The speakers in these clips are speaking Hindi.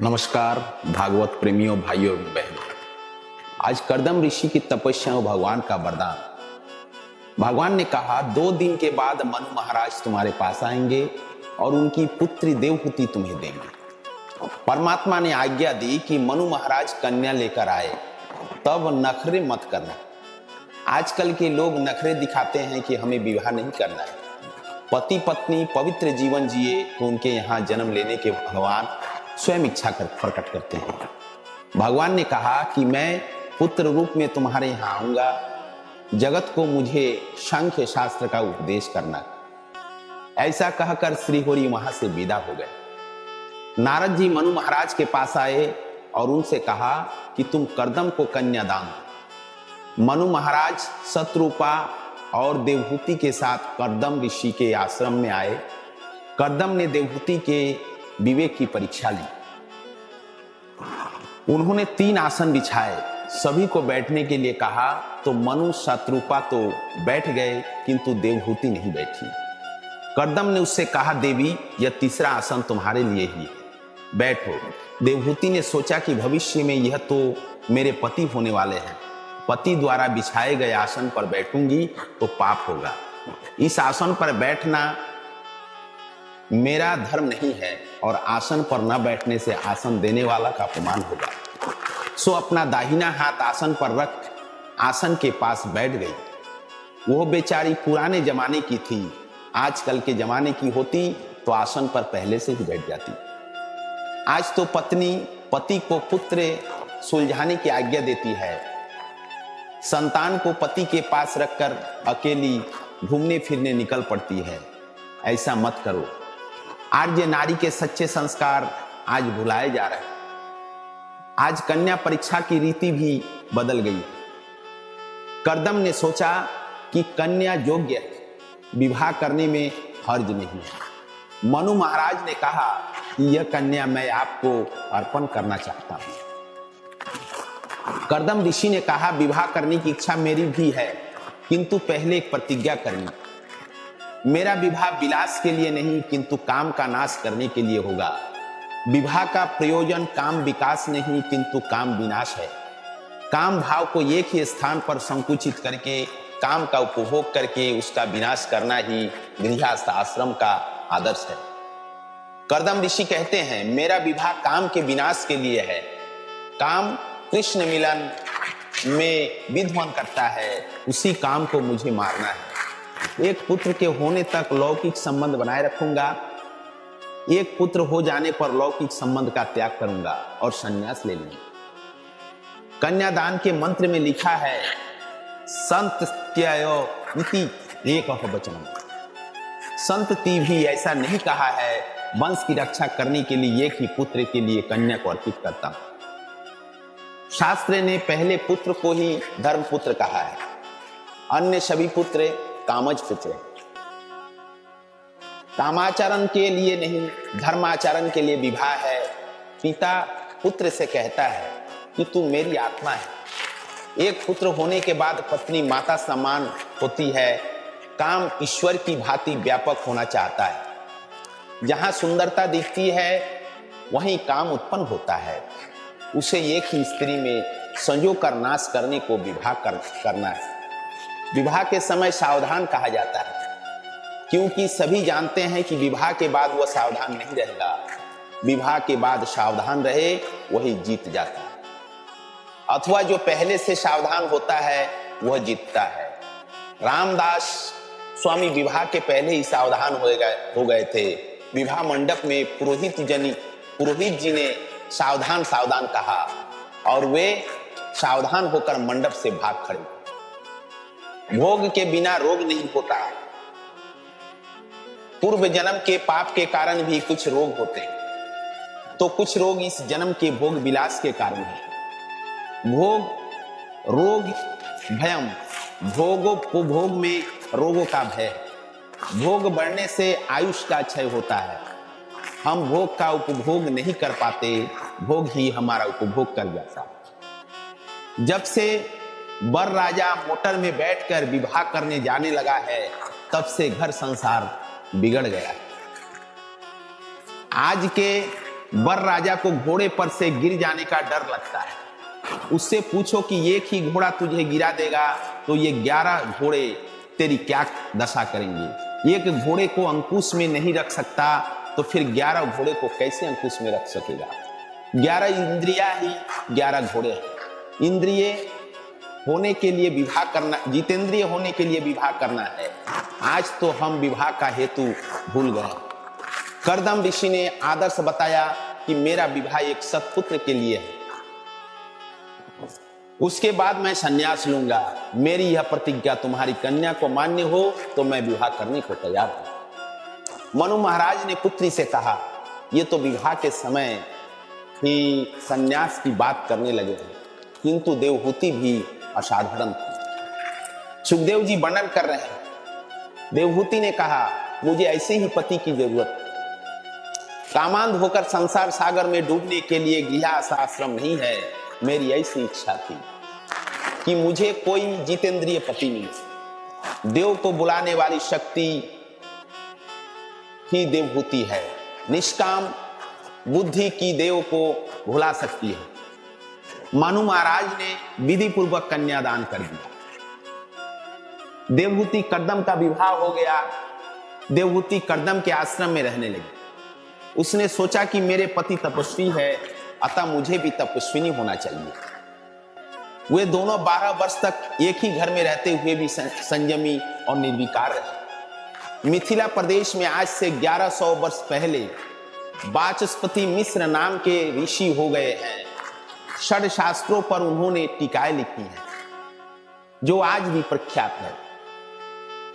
नमस्कार भागवत प्रेमियों, भाइयों एवं बहनों। आज कर्दम ऋषि की तपस्या और भगवान का वरदान। भगवान ने कहा, 2 दिन के बाद मनु महाराज तुम्हारे पास आएंगे और उनकी पुत्री देवहूति तुम्हें देंगे। परमात्मा ने आज्ञा दी कि मनु महाराज कन्या लेकर आए, तब नखरे मत करना। आजकल के लोग नखरे दिखाते हैं कि हमें विवाह नहीं करना है। पति पत्नी पवित्र जीवन जिए तो उनके यहाँ जन्म लेने के भगवान स्वयं इच्छा प्रकट करते हैं। भगवान ने कहा कि मैं पुत्र रूप में तुम्हारे यहाँ आऊंगा, जगत को मुझे सांख्य शास्त्र का उपदेश करना। ऐसा कहकर श्रीहरि वहां से विदा हो गए। नारद जी मनु महाराज के पास आए और उनसे कहा कि तुम कर्दम को कन्यादान दो। मनु महाराज शत्रुपा और देवहूति के साथ कर्दम ऋषि के आश्रम में आए। कर्दम ने देवहूति के विवेक की परीक्षा ली। उन्होंने 3 आसन बिछाए, सभी को बैठने के लिए कहा तो मनु शत्रुपा तो बैठ गए, किंतु देवहूति नहीं बैठी। कर्दम ने उससे कहा, देवी यह तीसरा आसन तुम्हारे लिए ही है, बैठो। देवहूति ने सोचा कि भविष्य में यह तो मेरे पति होने वाले हैं, पति द्वारा बिछाए गए आसन पर बैठूंगी तो पाप होगा। इस आसन पर बैठना मेरा धर्म नहीं है और आसन पर न बैठने से आसन देने वाला का अपमान होगा। सो अपना दाहिना हाथ आसन पर रख आसन के पास बैठ गई। वो बेचारी पुराने जमाने की थी, आजकल के जमाने की होती तो आसन पर पहले से ही बैठ जाती। आज तो पत्नी पति को पुत्र सुलझाने की आज्ञा देती है, संतान को पति के पास रखकर अकेली घूमने फिरने निकल पड़ती है। ऐसा मत करो। आर्य नारी के सच्चे संस्कार आज भुलाए जा रहे हैं। आज कन्या परीक्षा की रीति भी बदल गई। कर्दम ने सोचा कि कन्या योग्य है, विवाह करने में हर्ज नहीं है। मनु महाराज ने कहा कि यह कन्या मैं आपको अर्पण करना चाहता हूं। कर्दम ऋषि ने कहा, विवाह करने की इच्छा मेरी भी है, किंतु पहले एक प्रतिज्ञा करनी। मेरा विवाह विलास के लिए नहीं, किंतु काम का नाश करने के लिए होगा। विवाह का प्रयोजन काम विकास नहीं, किंतु काम विनाश है। काम भाव को एक ही स्थान पर संकुचित करके काम का उपभोग करके उसका विनाश करना ही गृहस्थ आश्रम का आदर्श है। कर्दम ऋषि कहते हैं, मेरा विवाह काम के विनाश के लिए है। काम कृष्ण मिलन में विध्वंस करता है, उसी काम को मुझे मारना है। एक पुत्र के होने तक लौकिक संबंध बनाए रखूंगा, एक पुत्र हो जाने पर लौकिक संबंध का त्याग करूंगा और संन्यास ले लूंगा। कन्यादान के मंत्र में लिखा है, संत त्ययो इति एकः वचनम्। संतति भी ऐसा नहीं कहा है, वंश की रक्षा करने के लिए एक ही पुत्र के लिए कन्या को अर्पित करता हूं। शास्त्र ने पहले पुत्र को ही धर्म पुत्र कहा है, अन्य सभी पुत्र कामज पुत्र। कामाचरण के लिए नहीं, धर्माचरण के लिए विवाह है। पिता पुत्र से कहता है कि तू मेरी आत्मा है। एक पुत्र होने के बाद पत्नी माता समान होती है। काम ईश्वर की भांति व्यापक होना चाहता है। जहां सुंदरता दिखती है वहीं काम उत्पन्न होता है। उसे एक ही स्त्री में संजो कर नाश करने को विवाह करना है। विवाह के समय सावधान कहा जाता है, क्योंकि सभी जानते हैं कि विवाह के बाद वह सावधान नहीं रहेगा। विवाह के बाद सावधान रहे वही जीत जाता है, अथवा जो पहले से सावधान होता है वह जीतता है। रामदास स्वामी विवाह के पहले ही सावधान हो गए थे। विवाह मंडप में पुरोहित जी ने सावधान सावधान कहा और वे सावधान होकर मंडप से भाग खड़े। भोग के बिना रोग नहीं होता। पूर्व जन्म के पाप के कारण भी कुछ रोग होते हैं, तो कुछ रोग इस जन्म के भोग विलास के कारण है। रोग भयम, भोग में रोगों का भय। भोग बढ़ने से आयुष का क्षय होता है। हम भोग का उपभोग नहीं कर पाते, भोग ही हमारा उपभोग कर जाता। जब से वर राजा मोटर में बैठकर विवाह करने जाने लगा है, तब से घर संसार बिगड़ गया। आज के वर राजा को घोड़े पर से गिर जाने का डर लगता है। उससे पूछो कि एक ही घोड़ा तुझे गिरा देगा तो ये 11 घोड़े तेरी क्या दशा करेंगे। एक घोड़े को अंकुश में नहीं रख सकता तो फिर 11 घोड़े को कैसे अंकुश में रख सकेगा। 11 इंद्रियां ही 11 घोड़े हैं। इंद्रिय होने के लिए विवाह करना, जितेंद्रिय होने के लिए विवाह करना है। आज तो हम विवाह का हेतु भूल गए। कर्दम ऋषि ने आदर्श बताया कि मेरा विवाह एक सत्पुत्र के लिए है, उसके बाद मैं संन्यास लूंगा। मेरी यह प्रतिज्ञा तुम्हारी कन्या को मान्य हो तो मैं विवाह करने को तैयार हूं। मनु महाराज ने पुत्री से कहा, ये तो विवाह के समय ही संन्यास की बात करने लगे हैं, किंतु देवहूति भी असाधारण थी। सुखदेव जी वर्णन कर रहे हैं। देवहूति ने कहा, मुझे ऐसे ही पति की जरूरत। कामांध होकर संसार सागर में डूबने के लिए गृहस्थाश्रम नहीं है। मेरी ऐसी इच्छा थी कि मुझे कोई जितेंद्रिय पति मिले। देव को बुलाने वाली शक्ति ही देवहूति है। निष्काम बुद्धि की देव को भुला सकती है। मनु महाराज ने विधि पूर्वक कन्यादान कर दिया। देवहूति कर्दम का विवाह हो गया। देवहूति कर्दम के आश्रम में रहने लगी। उसने सोचा कि मेरे पति तपस्वी है, अतः मुझे भी तपस्विनी होना चाहिए। वे दोनों 12 वर्ष तक एक ही घर में रहते हुए भी संयमी और निर्विकार रहे। मिथिला प्रदेश में आज से 1100 वर्ष पहले वाचस्पति मिश्र नाम के ऋषि हो गए हैं। षड शास्त्रों पर उन्होंने टीकाएं लिखी हैं जो आज भी प्रख्यात है।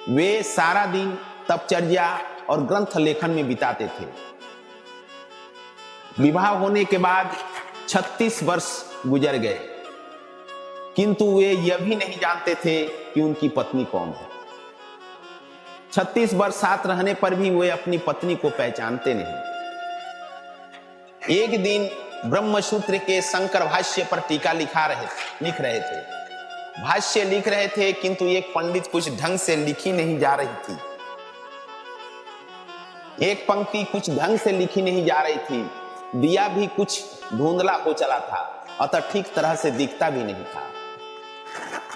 वे सारा दिन तपचर्या और ग्रंथ लेखन में बिताते थे। विवाह होने के बाद 36 वर्ष गुजर गए, किंतु वे यह भी नहीं जानते थे कि उनकी पत्नी कौन है। 36 वर्ष साथ रहने पर भी वे अपनी पत्नी को पहचानते नहीं। एक दिन ब्रह्मसूत्र के शंकर भाष्य पर टीका लिख रहे थे। भाष्य लिख रहे थे, किंतु एक पंडित कुछ ढंग से लिखी नहीं जा रही थी। एक पंक्ति कुछ ढंग से लिखी नहीं जा रही थी। दिया भी कुछ धुंधला हो चला था, अतः ठीक तरह से दिखता भी नहीं था।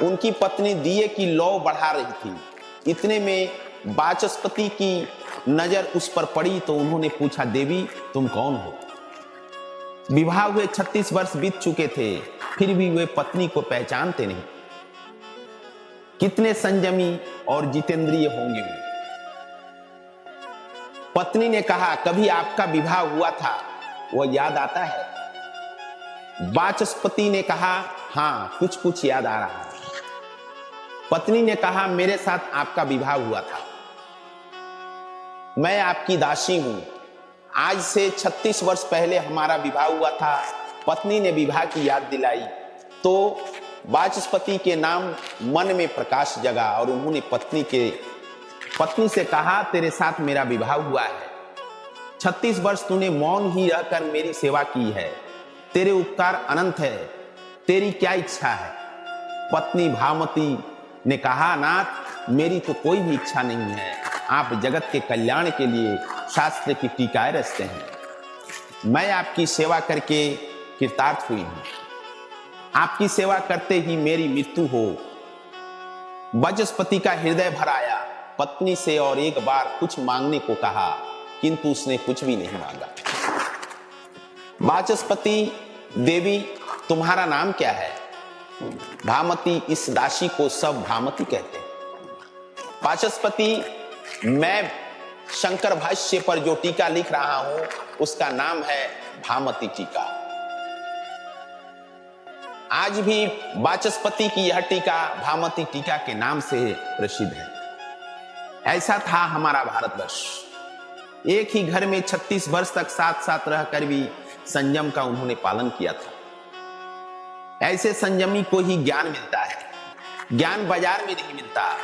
उनकी पत्नी दिए की लौ बढ़ा रही थी। इतने में वाचस्पति की नजर उस पर पड़ी तो उन्होंने पूछा, देवी तुम कौन हो? विवाह हुए 36 वर्ष बीत चुके थे, फिर भी वे पत्नी को पहचानते नहीं। कितने संयमी और जितेंद्रिय होंगे वे। पत्नी ने कहा, कभी आपका विवाह हुआ था, वह याद आता है? वाचस्पति ने कहा, हाँ कुछ कुछ याद आ रहा है। पत्नी ने कहा, मेरे साथ आपका विवाह हुआ था। मैं आपकी दासी हूं। आज से 36 वर्ष पहले हमारा विवाह हुआ था। पत्नी ने विवाह की याद दिलाई तो वाचस्पति के नाम मन में प्रकाश जगा और उन्होंने पत्नी से कहा, तेरे साथ मेरा विवाह हुआ है। 36 वर्ष तूने मौन ही रहकर मेरी सेवा की है। तेरे उपकार अनंत है। तेरी क्या इच्छा है? पत्नी भामती ने कहा, नाथ मेरी तो कोई भी इच्छा नहीं है। आप जगत के कल्याण के लिए शास्त्र की टीकाएं रचते हैं। मैं आपकी सेवा करके कृतार्थ हुई हूं। आपकी सेवा करते ही मेरी मृत्यु हो। वाचस्पति का हृदय भर आया। पत्नी से और एक बार कुछ मांगने को कहा, किंतु उसने कुछ भी नहीं मांगा। वाचस्पति, देवी तुम्हारा नाम क्या है? भामती, इस दासी को सब भामती कहते हैं। वाचस्पति, मैं शंकर भाष्य पर जो टीका लिख रहा हूं उसका नाम है भामती टीका। आज भी वाचस्पति की यह टीका भामती टीका के नाम से प्रसिद्ध है। ऐसा था हमारा भारतवर्ष। एक ही घर में 36 वर्ष तक साथ साथ रहकर भी संयम का उन्होंने पालन किया था। ऐसे संयमी को ही ज्ञान मिलता है। ज्ञान बाजार में नहीं मिलता।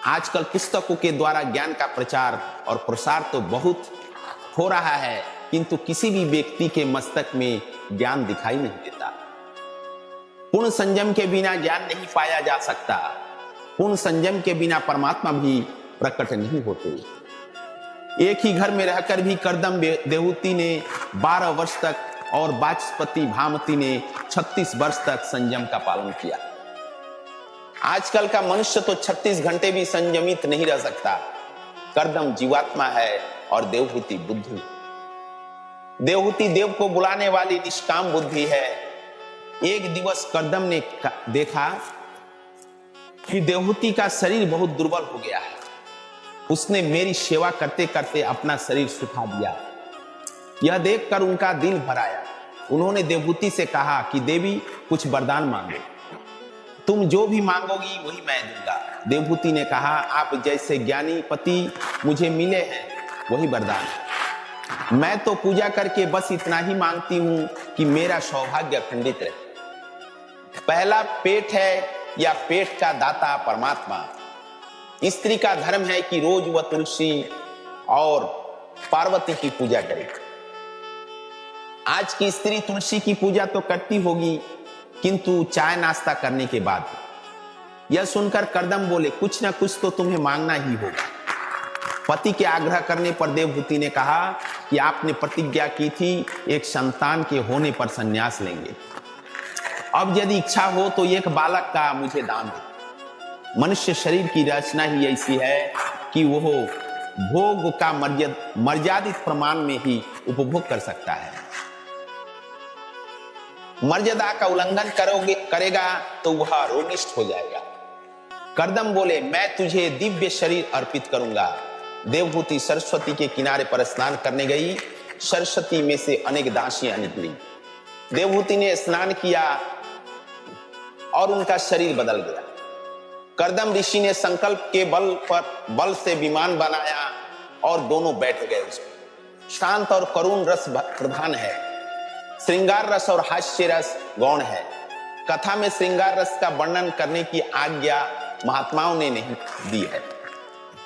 आजकल पुस्तकों के द्वारा ज्ञान का प्रचार और प्रसार तो बहुत हो रहा है, किंतु किसी भी व्यक्ति के मस्तक में ज्ञान दिखाई नहीं देता। पूर्ण संयम के बिना ज्ञान नहीं पाया जा सकता। पूर्ण संयम के बिना परमात्मा भी प्रकट नहीं होते। एक ही घर में रहकर भी करदम देवहूति ने 12 वर्ष तक और वाचस्पति भामती ने 36 वर्ष तक संयम का पालन किया। आजकल का मनुष्य तो 36 घंटे भी संयमित नहीं रह सकता। करदम जीवात्मा है और देवहूति बुद्धि। देवहूति देव को बुलाने वाली निष्काम बुद्धि है। एक दिवस करदम ने देखा कि देवहूति का शरीर बहुत दुर्बल हो गया है। उसने मेरी सेवा करते करते अपना शरीर सुखा दिया। यह देखकर उनका दिल भर आया। उन्होंने देवहूति से कहा कि देवी कुछ वरदान मांगो, तुम जो भी मांगोगी वही मैं दूंगा। देवहूति ने कहा, आप जैसे ज्ञानी पति मुझे मिले हैं वही वरदान है। मैं तो पूजा करके बस इतना ही मांगती हूं कि मेरा सौभाग्य अखंडित रहे। पहला पेट है या पेट का दाता परमात्मा। स्त्री का धर्म है कि रोज वह तुलसी और पार्वती की पूजा करे। आज की स्त्री तुलसी की पूजा तो करती होगी, किंतु चाय नाश्ता करने के बाद। यह सुनकर करदम बोले, कुछ ना कुछ तो तुम्हें मांगना ही होगा। पति के आग्रह करने पर देवहूति ने कहा कि आपने प्रतिज्ञा की थी एक संतान के होने पर संन्यास लेंगे। अब यदि इच्छा हो तो एक बालक का मुझे दान दे। मनुष्य शरीर की रचना ही ऐसी है कि वह भोग का मर्यादित प्रमाण में ही उपभोग कर सकता है। मर्यादा का उल्लंघन करेगा तो वह रोगिष्ठ हो जाएगा। करदम बोले, मैं तुझे दिव्य शरीर अर्पित करूंगा। देवहूति सरस्वती के किनारे पर स्नान करने गई। सरस्वती में से अनेक दासियां निकली। देवहूति ने स्नान किया और उनका शरीर बदल गया। करदम ऋषि ने संकल्प के बल से विमान बनाया और दोनों बैठ गए उसमें। शांत और करुण रस प्रधान है। श्रृंगार रस और हास्य रस गौण है। कथा में श्रृंगार रस का वर्णन करने की आज्ञा महात्माओं ने नहीं दी है।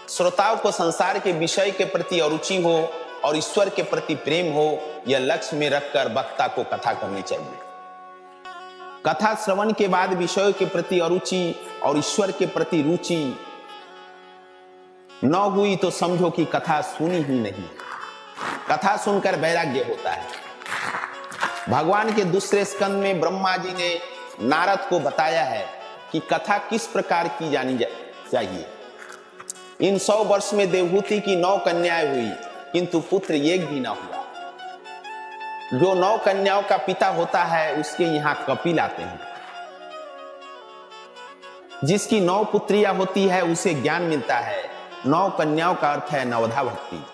श्रोताओं को संसार के विषय के प्रति अरुचि हो और ईश्वर के प्रति प्रेम हो, यह लक्ष्य में रखकर वक्ता को कथा करनी चाहिए। कथा श्रवण के बाद विषयों के प्रति अरुचि और ईश्वर के प्रति रुचि न हुई तो समझो कि कथा सुनी ही नहीं। कथा सुनकर वैराग्य होता है। भगवान के दूसरे स्कंद में ब्रह्मा जी ने नारद को बताया है कि कथा किस प्रकार की जानी चाहिए। इन 100 वर्ष में देवहूति की 9 कन्याएं हुई, किंतु पुत्र एक भी ना हुआ। जो 9 कन्याओं का पिता होता है उसके यहाँ कपिल आते हैं। जिसकी 9 पुत्रियां होती है उसे ज्ञान मिलता है। 9 कन्याओं का अर्थ है नवधा भक्ति।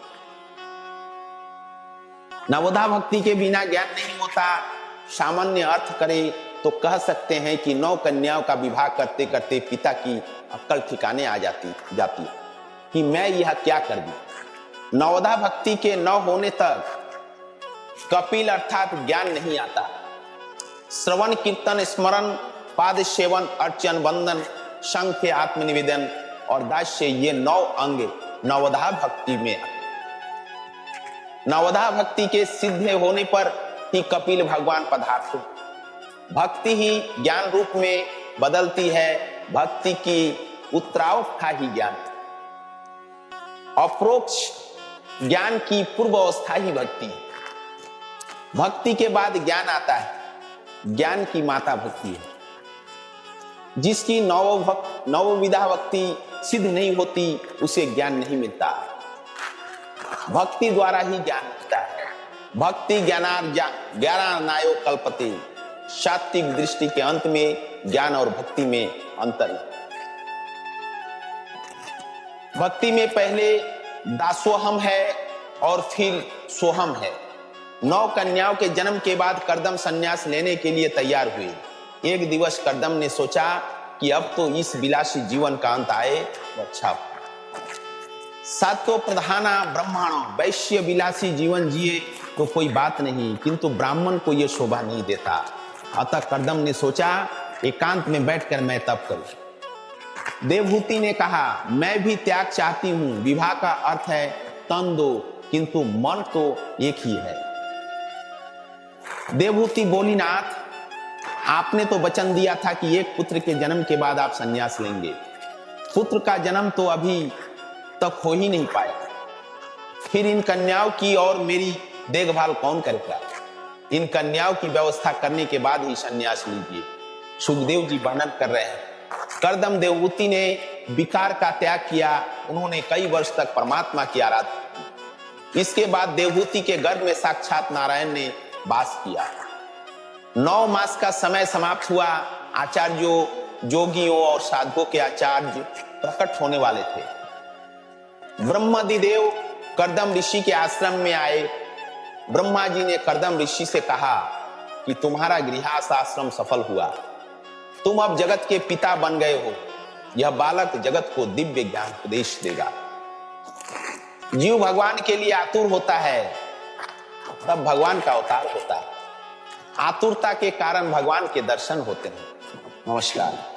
नवधा भक्ति के बिना ज्ञान नहीं होता। सामान्य अर्थ करें तो कह सकते हैं कि 9 कन्याओं का विवाह करते करते पिता की अक्ल ठिकाने आ जाती कि मैं यह क्या कर दूं। नवधा भक्ति के न होने तक कपिल अर्थात ज्ञान नहीं आता। श्रवण कीर्तन स्मरण पाद सेवन अर्चन वंदन संख्य आत्मनिवेदन और दास्य, ये 9 अंग नवधा भक्ति में आते। नवधा भक्ति के सिद्ध होने पर ही कपिल भगवान पधारते। भक्ति ही ज्ञान रूप में बदलती है। भक्ति की उत्तरावस्था ही ज्ञान। अप्रोक्ष ज्ञान की पूर्व अवस्था ही भक्ति है। भक्ति के बाद ज्ञान आता है। ज्ञान की माता भक्ति है। जिसकी नवविधा भक्ति सिद्ध नहीं होती उसे ज्ञान नहीं मिलता। भक्ति द्वारा ही ज्ञान मिलता है। भक्ति ज्ञानार्जनायो कल्पते। सात्विक दृष्टि के अंत में ज्ञान और भक्ति में अंतर है। भक्ति में पहले दासोहम है और फिर सोहम है। 9 कन्याओं के जन्म के बाद करदम संन्यास लेने के लिए तैयार हुए। एक दिवस करदम ने सोचा कि अब तो इस विलासी जीवन का अंत आए तो अच्छा। सात्व प्रधाना ब्राह्मणों, वैश्य विलासी जीवन जिए तो कोई बात नहीं, किंतु ब्राह्मण को यह शोभा नहीं देता। अतः करदम ने सोचा एकांत में बैठकर मैं तप करूं। देवहूति ने कहा, मैं भी त्याग चाहती हूं। विवाह का अर्थ है तन दो, किंतु मन तो एक ही है। देवहूति बोली, नाथ आपने तो वचन दिया था कि एक पुत्र के जन्म के बाद आप संन्यास लेंगे। पुत्र का जन्म तो अभी तक हो ही नहीं पाया, फिर इन कन्याओं की और मेरी देखभाल कौन करेगा? इन कन्याओं की व्यवस्था करने के बाद ही संन्यास लीजिए। सुखदेव जी वर्णन कर रहे हैं, करदम देवहूति ने विकार का त्याग किया। उन्होंने कई वर्ष तक परमात्मा की आराधना की। इसके बाद देवहूति के गर्भ में साक्षात नारायण ने वास किया। 9 मास का समय समाप्त हुआ। आचार्यों, जोगियों और साधुओं के आचार्य प्रकट होने वाले थे। ब्रह्मादिदेव करदम ऋषि के आश्रम में आए। ब्रह्मा जी ने करदम ऋषि से कहा कि तुम्हारा गृहस्थ आश्रम सफल हुआ, तुम अब जगत के पिता बन गए हो। यह बालक जगत को दिव्य ज्ञान उपदेश देगा। जीव भगवान के लिए आतुर होता है, तब भगवान का अवतार होता है। आतुरता के कारण भगवान के दर्शन होते हैं। नमस्कार।